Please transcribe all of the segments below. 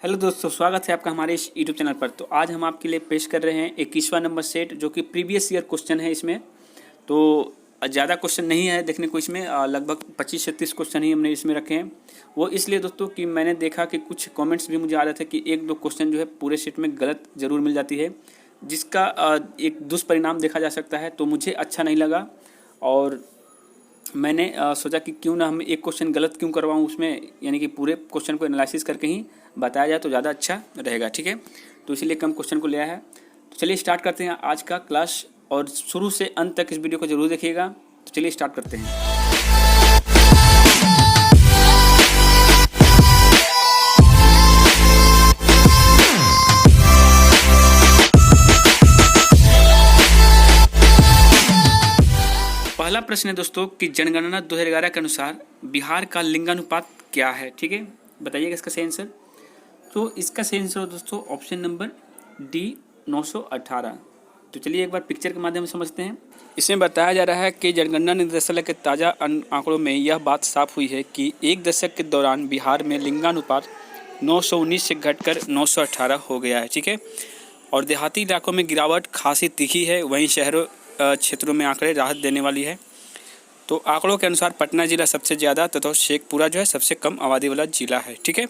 Hello दोस्तों, स्वागत है आपका हमारे इस यूट्यूब चैनल पर। तो आज हम आपके लिए पेश कर रहे हैं 21वां नंबर सेट, जो कि प्रीवियस ईयर क्वेश्चन है। इसमें तो ज़्यादा क्वेश्चन नहीं है देखने को। इसमें लगभग 25 से 30 क्वेश्चन ही हमने इसमें रखे हैं। वो इसलिए दोस्तों कि मैंने देखा कि कुछ कमेंट्स भी मुझे आ रहे थे कि एक दो क्वेश्चन जो है पूरे सेट में गलत ज़रूर मिल जाती है, जिसका एक दुष्परिणाम देखा जा सकता है। तो मुझे अच्छा नहीं लगा और मैंने सोचा कि क्यों ना हम एक क्वेश्चन गलत क्यों करवाऊँ उसमें, यानी कि पूरे क्वेश्चन को एनालिसिस करके ही बताया जाए तो ज़्यादा अच्छा रहेगा। ठीक है, तो इसीलिए कम क्वेश्चन को लिया है। तो चलिए स्टार्ट करते हैं आज का क्लास, और शुरू से अंत तक इस वीडियो को जरूर देखिएगा। तो चलिए स्टार्ट करते हैं। पहला प्रश्न है दोस्तों कि जनगणना 2011 के अनुसार बिहार का लिंगानुपात क्या है। ठीक है, बताइएगा इसका सही आंसर। तो इसका सही आंसर दोस्तों ऑप्शन नंबर डी 918। तो चलिए एक बार पिक्चर के माध्यम से समझते हैं। इसमें बताया जा रहा है कि जनगणना निदेशालय के ताज़ा आंकड़ों में यह बात साफ हुई है कि एक दशक के दौरान बिहार में लिंगानुपात 919 से घटकर 918 हो गया है। ठीक है, और देहाती इलाकों में गिरावट खासी तीखी है, वहीं शहरों क्षेत्रों में आंकड़े राहत देने वाली है। तो आंकड़ों के अनुसार पटना जिला सबसे ज़्यादा तथा शेखपुरा जो है सबसे कम आबादी वाला जिला है। ठीक है,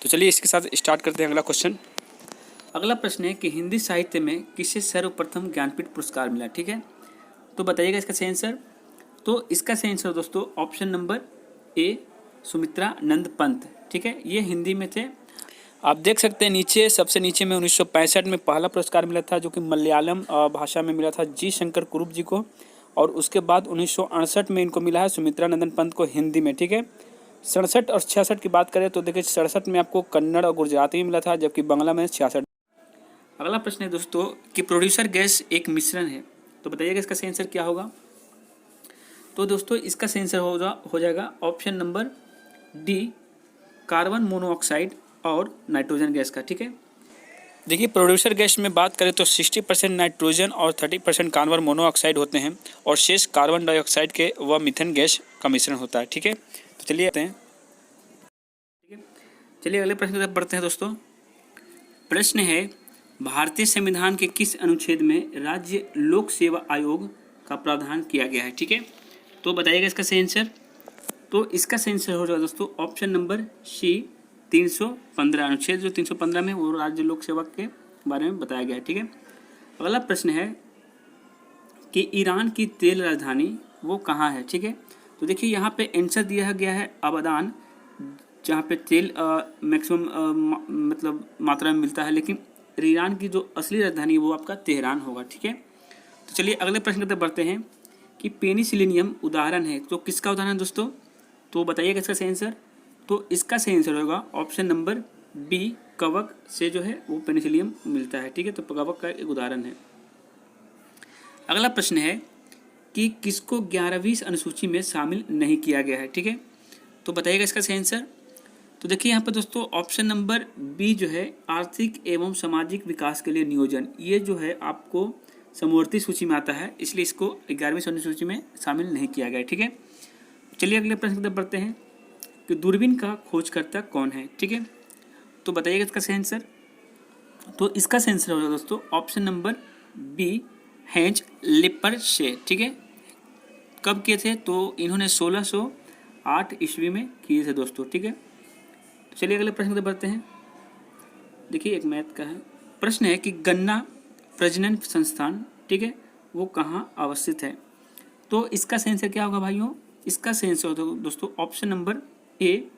तो चलिए इसके साथ स्टार्ट करते हैं अगला क्वेश्चन। अगला प्रश्न है कि हिंदी साहित्य में किसे सर्वप्रथम ज्ञानपीठ पुरस्कार मिला। ठीक है, तो बताइएगा इसका सही आंसर। तो इसका सही आंसर दोस्तों ऑप्शन नंबर ए सुमित्रा नंद पंत। ठीक है, ये हिंदी में थे। आप देख सकते हैं नीचे, सबसे नीचे में 1965 में पहला पुरस्कार मिला था, जो कि मलयालम भाषा में मिला था जी शंकर कुरूप जी को, और उसके बाद 1968 में इनको मिला है सुमित्रा नंदन पंत को हिंदी में। ठीक है, 67 और 66 की बात करें तो देखिए 67 में आपको कन्नड़ और गुजराती में मिला था, जबकि बांग्ला में 66। अगला प्रश्न है दोस्तों कि प्रोड्यूसर गैस एक मिश्रण है। तो बताइएगा इसका सही आंसर क्या होगा। तो दोस्तों इसका सही आंसर हो जाएगा option number D carbon monoxide और नाइट्रोजन गैस का। ठीक है, देखिए प्रोड्यूसर गैस में बात करें तो 60% नाइट्रोजन और 30% कार्बन मोनोऑक्साइड होते हैं, और शेष कार्बन डाइऑक्साइड के व मीथेन गैस का मिश्रण होता है। ठीक है, तो चलिए आते हैं। ठीक है, चलिए अगले प्रश्न की तरफ बढ़ते हैं दोस्तों। प्रश्न है भारतीय संविधान के किस अनुच्छेद में राज्य लोक सेवा आयोग का प्रावधान किया गया है। ठीक है, तो बताइएगा इसका सही आंसर। तो इसका सही आंसर हो जाएगा दोस्तों ऑप्शन नंबर सी 315। अनुच्छेद जो 315 में वो राज्य लोक सेवा के बारे में बताया गया है। ठीक है, अगला प्रश्न है कि ईरान की तेल राजधानी वो कहाँ है। ठीक है, तो देखिए यहाँ पे आंसर दिया गया है अबादान, जहाँ पे तेल मैक्सिमम मतलब मात्रा में मिलता है, लेकिन ईरान की जो असली राजधानी है वो आपका तेहरान होगा। ठीक है, तो चलिए अगले प्रश्न की तरफ बढ़ते हैं कि पेनिसिलियम उदाहरण है, तो किसका उदाहरण है दोस्तों। तो बताइएगा इसका सही आंसर। तो इसका सही आंसर होगा ऑप्शन नंबर बी कवक से जो है वो पेनिसिलियम मिलता है। ठीक है, तो कवक का एक उदाहरण है। अगला प्रश्न है कि किसको 11वीं अनुसूची में शामिल नहीं किया गया है। ठीक है, तो बताइएगा इसका सही आंसर। तो देखिए यहाँ पर दोस्तों ऑप्शन नंबर बी जो है आर्थिक एवं सामाजिक विकास के लिए नियोजन, ये जो है आपको समवर्ती सूची में आता है, इसलिए इसको 11वीं अनुसूची में शामिल नहीं किया गया। ठीक है, चलिए अगले प्रश्न की तरफ बढ़ते हैं कि दूरबीन का खोजकर्ता कौन है। ठीक है, तो बताइएगा इसका सही आंसर। तो इसका सही आंसर होगा दोस्तों ऑप्शन नंबर बी हैंज लिपर्शे। ठीक है, कब किए थे, तो इन्होंने 1608 ईस्वी में किए थे दोस्तों। ठीक है, चलिए अगले प्रश्न की बढ़ते हैं। देखिए एक मैथ का है। प्रश्न है कि गन्ना प्रजनन संस्थान, ठीक है, वो कहाँ अवस्थित है। तो इसका सही आंसर क्या होगा भाइयों। इसका सही आंसर होगा दोस्तों ऑप्शन नंबर ए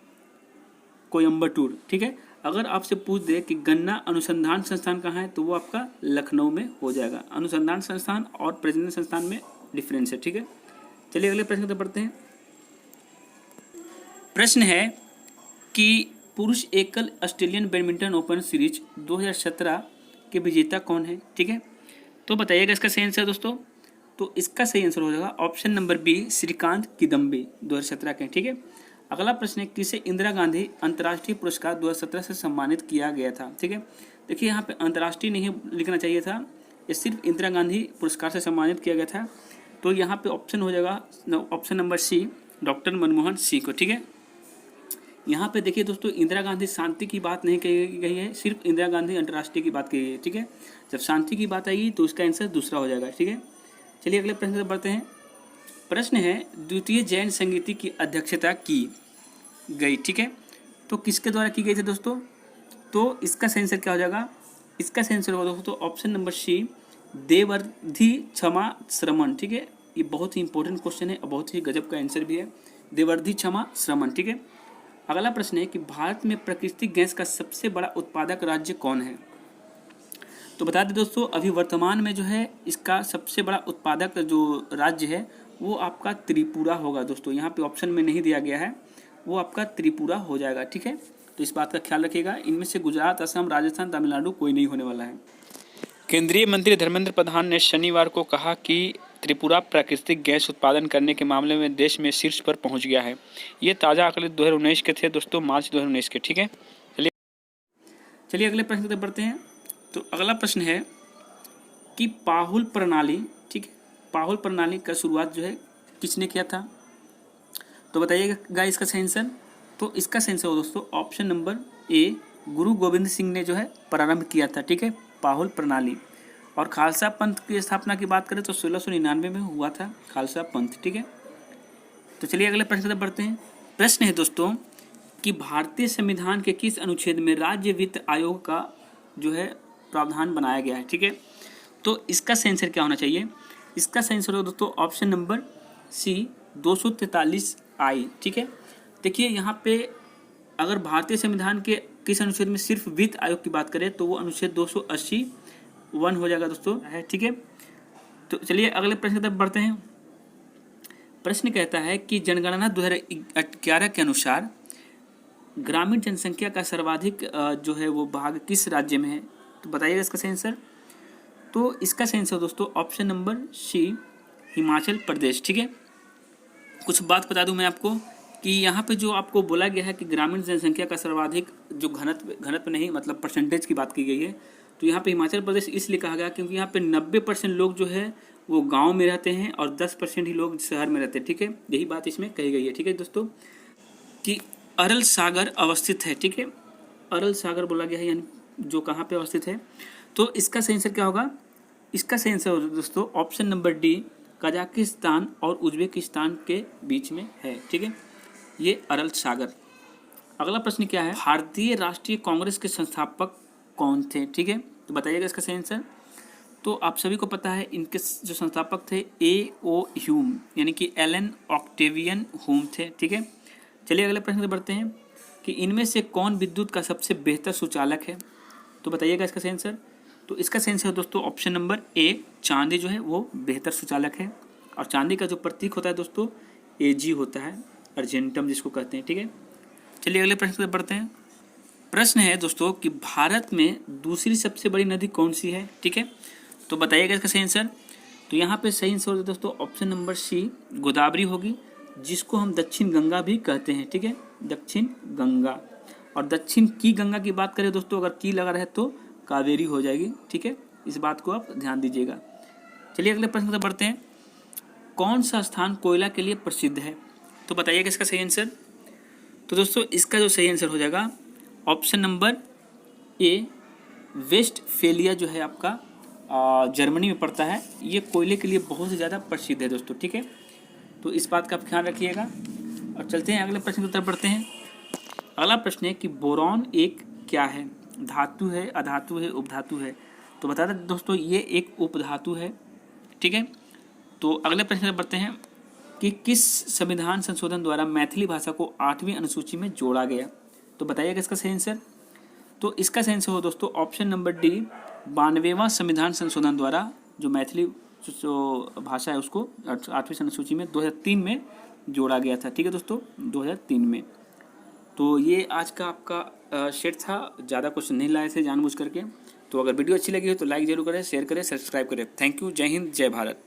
कोयम्बटूर। ठीक है, अगर आपसे पूछ दे कि गन्ना अनुसंधान संस्थान कहाँ है, तो वो आपका लखनऊ में हो जाएगा। अनुसंधान संस्थान और प्रजनन संस्थान में डिफरेंस है। ठीक है, चलिए अगले प्रश्न की बढ़ते हैं। प्रश्न है कि पुरुष एकल ऑस्ट्रेलियन बैडमिंटन ओपन सीरीज 2017 के विजेता कौन है। ठीक है, तो बताइएगा इसका सही आंसर दोस्तों। तो इसका सही आंसर हो जाएगा option number B Srikanth Kidambi 2017 के। ठीक है, अगला प्रश्न है किसे इंदिरा गांधी अंतर्राष्ट्रीय पुरस्कार 2017 से सम्मानित किया गया था। ठीक है, देखिए यहाँ पे अंतर्राष्ट्रीय नहीं लिखना चाहिए था, ये सिर्फ इंदिरा गांधी पुरस्कार से सम्मानित किया गया था। तो यहाँ पे ऑप्शन हो जाएगा option number C doctor Manmohan Singh को। ठीक है, यहाँ पे देखिए दोस्तों, इंदिरा गांधी शांति की बात नहीं कही गई है, सिर्फ इंदिरा गांधी अंतर्राष्ट्रीय की बात कही गई है। ठीक है, जब शांति की बात आएगी तो उसका आंसर दूसरा हो जाएगा। ठीक है, चलिए अगले प्रश्न पर बढ़ते हैं। प्रश्न है, द्वितीय जैन संगीति की अध्यक्षता की गई। ठीक है, तो किसके द्वारा की गई थी दोस्तों? तो इसका सही आंसर क्या हो जाएगा? इसका सही आंसर होगा दोस्तों ऑप्शन नंबर सी, देवर्धि क्षमा श्रमण। ठीक है, ये बहुत ही इंपॉर्टेंट क्वेश्चन है और बहुत ही गजब का आंसर भी है, देवर्धि क्षमा श्रमण। ठीक है, अगला प्रश्न है कि भारत में प्राकृतिक गैस का सबसे बड़ा उत्पादक राज्य कौन है? तो बता दें दोस्तों, अभी वर्तमान में जो है इसका सबसे बड़ा उत्पादक जो राज्य है वो आपका त्रिपुरा होगा दोस्तों। यहाँ पे ऑप्शन में नहीं दिया गया है, वो आपका त्रिपुरा हो जाएगा। ठीक है, तो इस बात का ख्याल रखिएगा। इनमें से गुजरात, असम, राजस्थान, तमिलनाडु कोई नहीं होने वाला है। केंद्रीय मंत्री धर्मेंद्र प्रधान ने शनिवार को कहा कि त्रिपुरा प्राकृतिक गैस उत्पादन करने के मामले में देश में शीर्ष पर पहुंच गया है। ये ताज़ा आंकड़े 2019 के थे दोस्तों, मार्च 2019 के। ठीक है, चलिए अगले प्रश्न की तरफ बढ़ते हैं। तो अगला प्रश्न है कि पाहुल प्रणाली, ठीक है, पाहुल प्रणाली का शुरुआत जो है किसने किया था? तो बताइएगा इसका सही आंसर। तो इसका सही आंसर हो दोस्तों ऑप्शन नंबर ए, गुरु गोविंद सिंह ने जो है प्रारंभ किया था। ठीक है, पाहुल प्रणाली। और खालसा पंथ की स्थापना की बात करें तो 1699 में हुआ था खालसा पंथ। ठीक है, तो चलिए अगले प्रश्न की तरफ बढ़ते हैं। प्रश्न है दोस्तों कि भारतीय संविधान के किस अनुच्छेद में राज्य वित्त आयोग का जो है प्रावधान बनाया गया है? ठीक है, तो इसका सही आंसर क्या होना चाहिए? इसका सही आंसर हो दोस्तों ऑप्शन नंबर सी, 243I। ठीक है, देखिए यहाँ पे अगर भारतीय संविधान के किस अनुच्छेद में सिर्फ वित्त आयोग की बात करें तो वो अनुच्छेद 280(1) हो जाएगा दोस्तों है। ठीक है, तो चलिए अगले प्रश्न की तरफ बढ़ते हैं। प्रश्न कहता है कि जनगणना 2011 के अनुसार ग्रामीण जनसंख्या का सर्वाधिक जो है वो भाग किस राज्य में है? तो बताइएगा इसका सही आंसर। तो इसका सही आंसर दोस्तों ऑप्शन नंबर सी, हिमाचल प्रदेश। ठीक है, कुछ बात बता दूं मैं आपको कि यहाँ पे जो आपको बोला गया है कि ग्रामीण जनसंख्या का सर्वाधिक जो घनत्व नहीं मतलब परसेंटेज की बात की गई है, तो यहाँ पे हिमाचल प्रदेश इसलिए कहा गया क्योंकि यहाँ पे 90% लोग जो है वो गांव में रहते हैं और 10% ही लोग शहर में रहते हैं। ठीक है, यही बात इसमें कही गई है। ठीक है दोस्तों, कि अरल सागर अवस्थित है। ठीक है, अरल सागर बोला गया है, यानी जो कहाँ पे अवस्थित है। तो इसका सही आंसर क्या होगा? इसका सही आंसर दोस्तों ऑप्शन नंबर डी, कजाकिस्तान और उज्बेकिस्तान के बीच में है। ठीक है, ये अरल सागर। अगला प्रश्न क्या है? भारतीय राष्ट्रीय कांग्रेस के संस्थापक कौन थे? ठीक है, तो बताइएगा इसका सही आंसर। तो आप सभी को पता है इनके जो संस्थापक थे A.O. ह्यूम, यानी कि एलन ऑक्टेवियन ह्यूम थे। ठीक है, चलिए अगले प्रश्न पर बढ़ते हैं कि इनमें से कौन विद्युत का सबसे बेहतर सुचालक है? तो बताइएगा इसका सही आंसर। तो इसका सही आंसर दोस्तों ऑप्शन नंबर ए, चांदी जो है वो बेहतर सुचालक है। और चांदी का जो प्रतीक होता है दोस्तों Ag होता है, अर्जेंटम जिसको कहते हैं। ठीक है, चलिए अगले प्रश्न पर बढ़ते हैं। प्रश्न है दोस्तों कि भारत में दूसरी सबसे बड़ी नदी कौन सी है? ठीक है, तो बताइएगा इसका सही आंसर। तो यहाँ पे सही आंसर दोस्तों ऑप्शन नंबर सी, गोदावरी होगी, जिसको हम दक्षिण गंगा भी कहते हैं। ठीक है, दक्षिण गंगा। और दक्षिण की गंगा की बात करें दोस्तों, अगर की लगा रहे तो कावेरी हो जाएगी। ठीक है, इस बात को आप ध्यान दीजिएगा। चलिए अगले प्रश्न पर बढ़ते हैं। कौन सा स्थान कोयला के लिए प्रसिद्ध है? तो बताइएगा इसका सही आंसर। तो दोस्तों इसका जो सही आंसर हो जाएगा ऑप्शन नंबर ए, वेस्टफेलिया जो है आपका जर्मनी में पड़ता है। ये कोयले के लिए बहुत ही ज़्यादा प्रसिद्ध है दोस्तों। ठीक है, तो इस बात का आप ख्याल रखिएगा। और चलते हैं अगले प्रश्न की तरफ बढ़ते हैं। अगला प्रश्न है कि बोरॉन एक क्या है? धातु है, अधातु है, उपधातु है? तो बता दें दोस्तों ये एक उपधातु है। ठीक है, तो अगले प्रश्न पर बढ़ते हैं कि किस संविधान संशोधन द्वारा मैथिली भाषा को 8वीं अनुसूची में जोड़ा गया? तो बताइएगा इसका सही आंसर। तो इसका सही आंसर हो दोस्तों ऑप्शन नंबर डी, 92वां संविधान संशोधन द्वारा जो मैथिली जो भाषा है उसको 8वीं अनुसूची में 2003 में जोड़ा गया था। ठीक है दोस्तों, 2003 में। तो ये आज का आपका सेट था, ज़्यादा क्वेश्चन नहीं लाए थे जानबूझ करके। तो अगर वीडियो अच्छी लगी हो तो लाइक जरूर करें, शेयर करें, सब्सक्राइब करें। थैंक यू, जय हिंद, जय भारत।